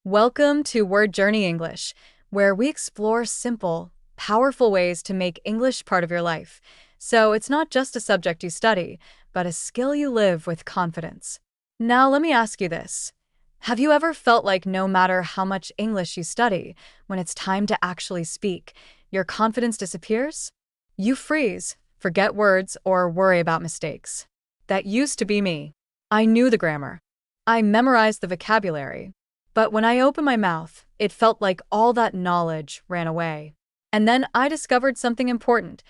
Welcome to Word Journey English, where we explore simple, powerful ways to make English part of your life. So it's not just a subject you study, but a skill you live with confidence. Now, let me ask you this. Have you ever felt like no matter how much English you study, when it's time to actually speak, your confidence disappears? You freeze, forget words, or worry about mistakes. That used to be me. I knew the grammar. I memorized the vocabulary. But when I opened my mouth, it felt like all that knowledge ran away. And then I discovered something important.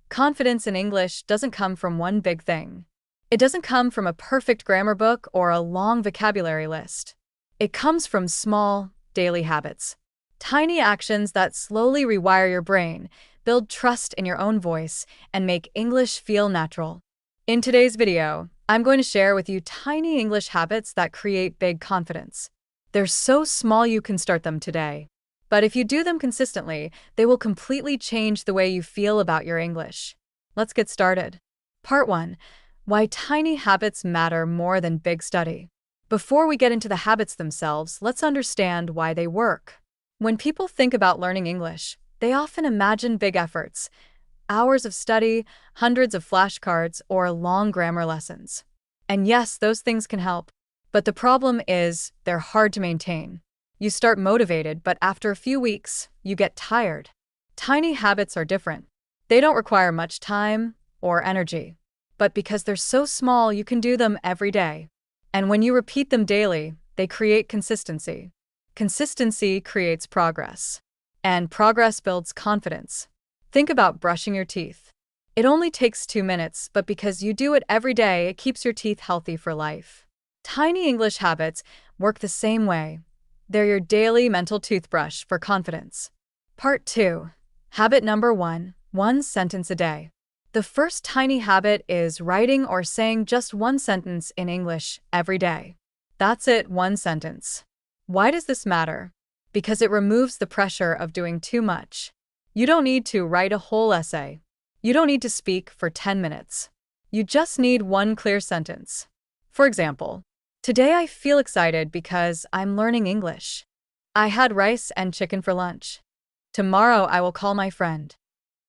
Confidence in English doesn't come from one big thing. It doesn't come from a perfect grammar book or a long vocabulary list. It comes from small, daily habits. Tiny actions that slowly rewire your brain, build trust in your own voice, and make English feel natural. In today's video, I'm going to share with you tiny English habits that create big confidence. They're so small you can start them today. But if you do them consistently, they will completely change the way you feel about your English. Let's get started. Part 1. Why tiny habits matter more than big study. Before we get into the habits themselves, let's understand why they work. When people think about learning English, they often imagine big efforts, hours of study, hundreds of flashcards, or long grammar lessons. And yes, those things can help. But the problem is, they're hard to maintain. You start motivated, but after a few weeks, you get tired. Tiny habits are different. They don't require much time or energy. But because they're so small, you can do them every day. And when you repeat them daily, they create consistency. Consistency creates progress. And progress builds confidence. Think about brushing your teeth. It only takes 2 minutes, but because you do it every day, it keeps your teeth healthy for life. Tiny English habits work the same way. They're your daily mental toothbrush for confidence. Part 2. Habit number 1. One sentence a day. The first tiny habit is writing or saying just one sentence in English every day. That's it, one sentence. Why does this matter? Because it removes the pressure of doing too much. You don't need to write a whole essay. You don't need to speak for 10 minutes. You just need one clear sentence. For example, today I feel excited because I'm learning English. I had rice and chicken for lunch. Tomorrow I will call my friend.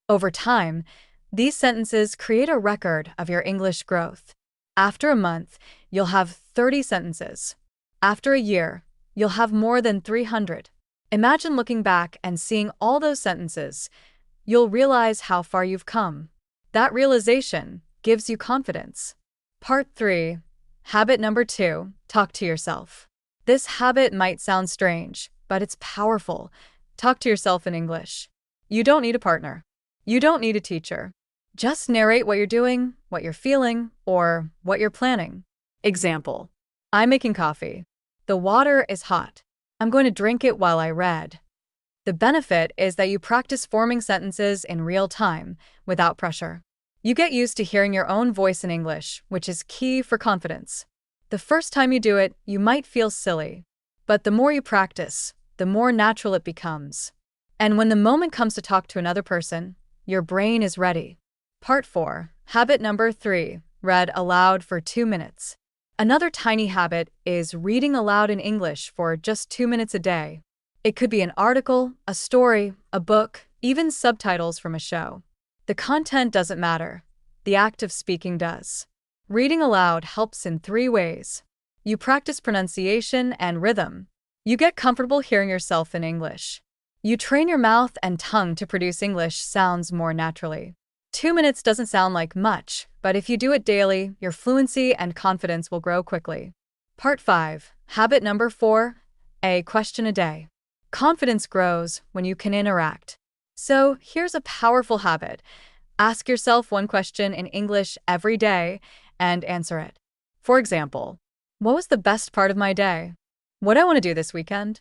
Over time, these sentences create a record of your English growth. After a month, you'll have 30 sentences. After a year, you'll have more than 300. Imagine looking back and seeing all those sentences. You'll realize how far you've come. That realization gives you confidence. Part 3. Habit number 2, talk to yourself. This habit might sound strange, but it's powerful. Talk to yourself in English. You don't need a partner. You don't need a teacher. Just narrate what you're doing, what you're feeling, or what you're planning. Example: I'm making coffee. The water is hot. I'm going to drink it while I read. The benefit is that you practice forming sentences in real time, without pressure. You get used to hearing your own voice in English, which is key for confidence. The first time you do it, you might feel silly. But the more you practice, the more natural it becomes. And when the moment comes to talk to another person, your brain is ready. Part 4. Habit number 3. Read aloud for 2 minutes. Another tiny habit is reading aloud in English for just 2 minutes a day. It could be an article, a story, a book, even subtitles from a show. The content doesn't matter. The act of speaking does. Reading aloud helps in 3 ways. You practice pronunciation and rhythm. You get comfortable hearing yourself in English. You train your mouth and tongue to produce English sounds more naturally. 2 minutes doesn't sound like much, but if you do it daily, your fluency and confidence will grow quickly. Part 5. Habit number 4. A question a day. Confidence grows when you can interact. So here's a powerful habit. Ask yourself one question in English every day and answer it. For example, what was the best part of my day? What do I want to do this weekend?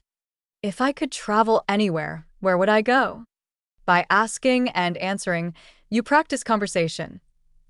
If I could travel anywhere, where would I go? By asking and answering, you practice conversation,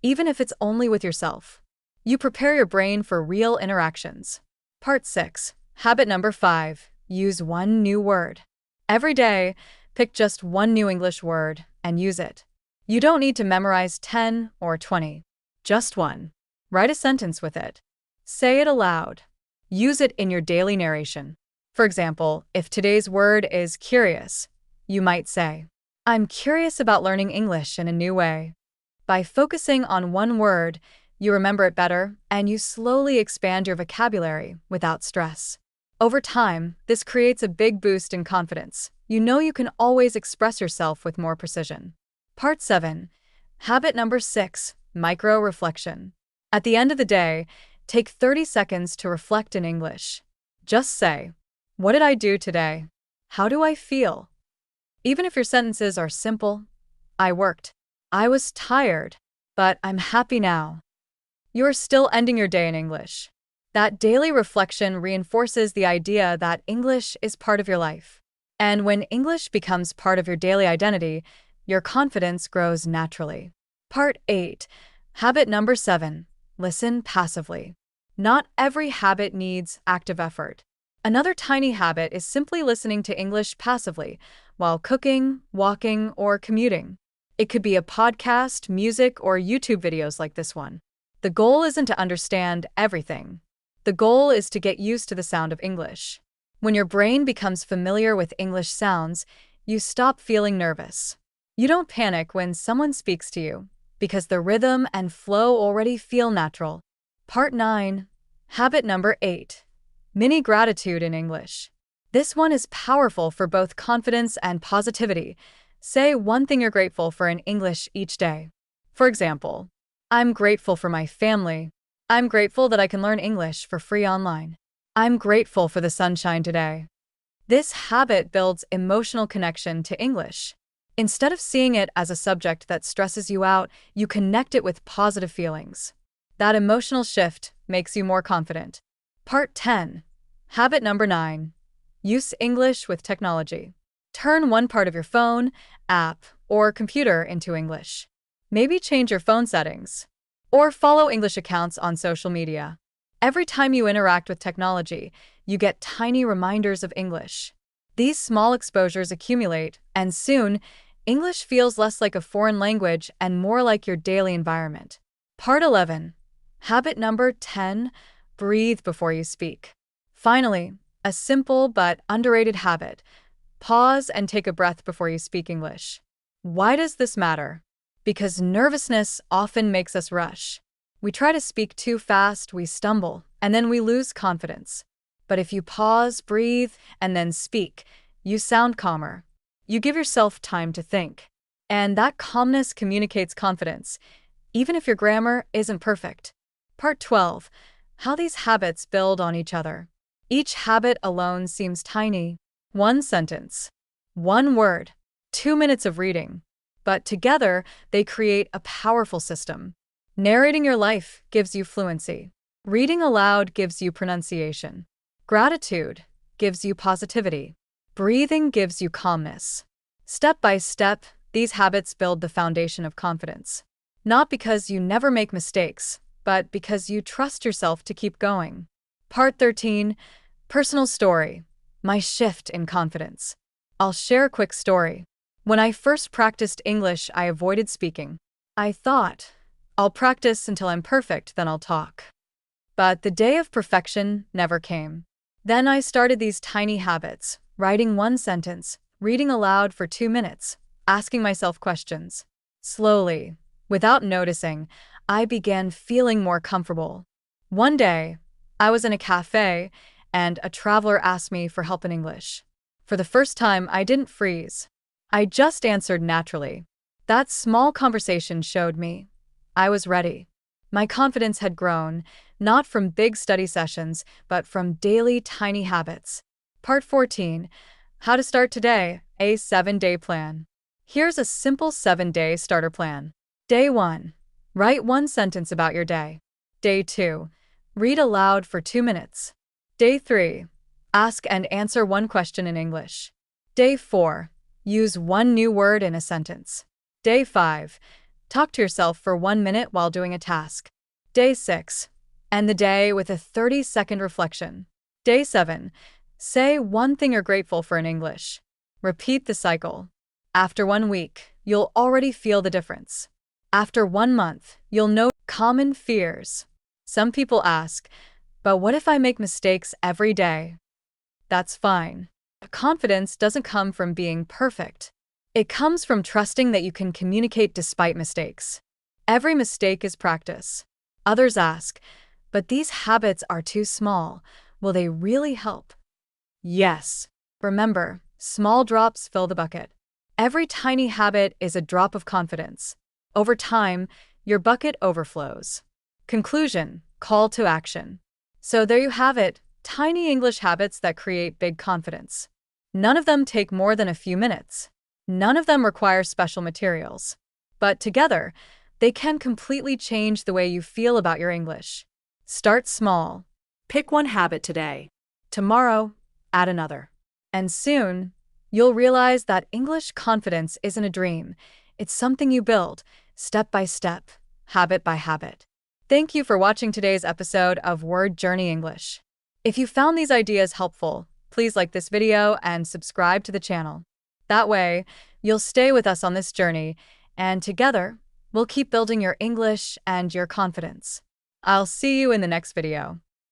even if it's only with yourself. You prepare your brain for real interactions. Part 6. Habit number 5. Use one new word. Every day, pick just one new English word and use it. You don't need to memorize 10 or 20. Just one. Write a sentence with it. Say it aloud. Use it in your daily narration. For example, if today's word is curious, you might say, I'm curious about learning English in a new way. By focusing on one word, you remember it better and you slowly expand your vocabulary without stress. Over time, this creates a big boost in confidence. You know you can always express yourself with more precision. Part 7. Habit number 6. Micro-reflection. At the end of the day, take 30 seconds to reflect in English. Just say, what did I do today? How do I feel? Even if your sentences are simple, I worked. I was tired, but I'm happy now. You're still ending your day in English. That daily reflection reinforces the idea that English is part of your life. And when English becomes part of your daily identity, your confidence grows naturally. Part 8. Habit number 7. Listen passively. Not every habit needs active effort. Another tiny habit is simply listening to English passively while cooking, walking, or commuting. It could be a podcast, music, or YouTube videos like this one. The goal isn't to understand everything. The goal is to get used to the sound of English. When your brain becomes familiar with English sounds, you stop feeling nervous. You don't panic when someone speaks to you, because the rhythm and flow already feel natural. Part 9. Habit number 8. Mini gratitude in English. This one is powerful for both confidence and positivity. Say one thing you're grateful for in English each day. For example, I'm grateful for my family. I'm grateful that I can learn English for free online. I'm grateful for the sunshine today. This habit builds emotional connection to English. Instead of seeing it as a subject that stresses you out, you connect it with positive feelings. That emotional shift makes you more confident. Part 10. Habit number 9. Use English with technology. Turn one part of your phone, app, or computer into English. Maybe change your phone settings. Or follow English accounts on social media. Every time you interact with technology, you get tiny reminders of English. These small exposures accumulate, and soon, English feels less like a foreign language and more like your daily environment. Part 11. Habit number 10. Breathe before you speak. Finally, a simple but underrated habit. Pause and take a breath before you speak English. Why does this matter? Because nervousness often makes us rush. We try to speak too fast, we stumble, and then we lose confidence. But if you pause, breathe, and then speak, you sound calmer. You give yourself time to think. And that calmness communicates confidence, even if your grammar isn't perfect. Part 12. How these habits build on each other. Each habit alone seems tiny. One sentence, one word, 2 minutes of reading. But together, they create a powerful system. Narrating your life gives you fluency. Reading aloud gives you pronunciation. Gratitude gives you positivity. Breathing gives you calmness. Step by step, these habits build the foundation of confidence. Not because you never make mistakes, but because you trust yourself to keep going. Part 13. Personal story. My shift in confidence. I'll share a quick story. When I first practiced English, I avoided speaking. I thought, I'll practice until I'm perfect, then I'll talk. But the day of perfection never came. Then I started these tiny habits, writing one sentence, reading aloud for 2 minutes, asking myself questions. Slowly, without noticing, I began feeling more comfortable. One day, I was in a cafe, and a traveler asked me for help in English. For the first time, I didn't freeze. I just answered naturally. That small conversation showed me I was ready. My confidence had grown, not from big study sessions, but from daily tiny habits. Part 14. How to start today, a 7-day plan. Here's a simple 7-day starter plan. Day 1. Write one sentence about your day. Day 2. Read aloud for 2 minutes. Day 3. Ask and answer one question in English. Day 4. Use one new word in a sentence. Day 5. Talk to yourself for 1 minute while doing a task. Day 6. End the day with a 30-second reflection. Day 7. Say one thing you're grateful for in English. Repeat the cycle. After 1 week, you'll already feel the difference. After 1 month, you'll know common fears. Some people ask, but what if I make mistakes every day? That's fine. Confidence doesn't come from being perfect. It comes from trusting that you can communicate despite mistakes. Every mistake is practice. Others ask, but these habits are too small. Will they really help? Yes. Remember, small drops fill the bucket. Every tiny habit is a drop of confidence. Over time, your bucket overflows. Conclusion, call to action. So there you have it, tiny English habits that create big confidence. None of them take more than a few minutes. None of them require special materials. But together, they can completely change the way you feel about your English. Start small. Pick one habit today. Tomorrow, add another. And soon, you'll realize that English confidence isn't a dream. It's something you build, step by step, habit by habit. Thank you for watching today's episode of Word Journey English. If you found these ideas helpful, please like this video and subscribe to the channel. That way, you'll stay with us on this journey, and together, we'll keep building your English and your confidence. I'll see you in the next video.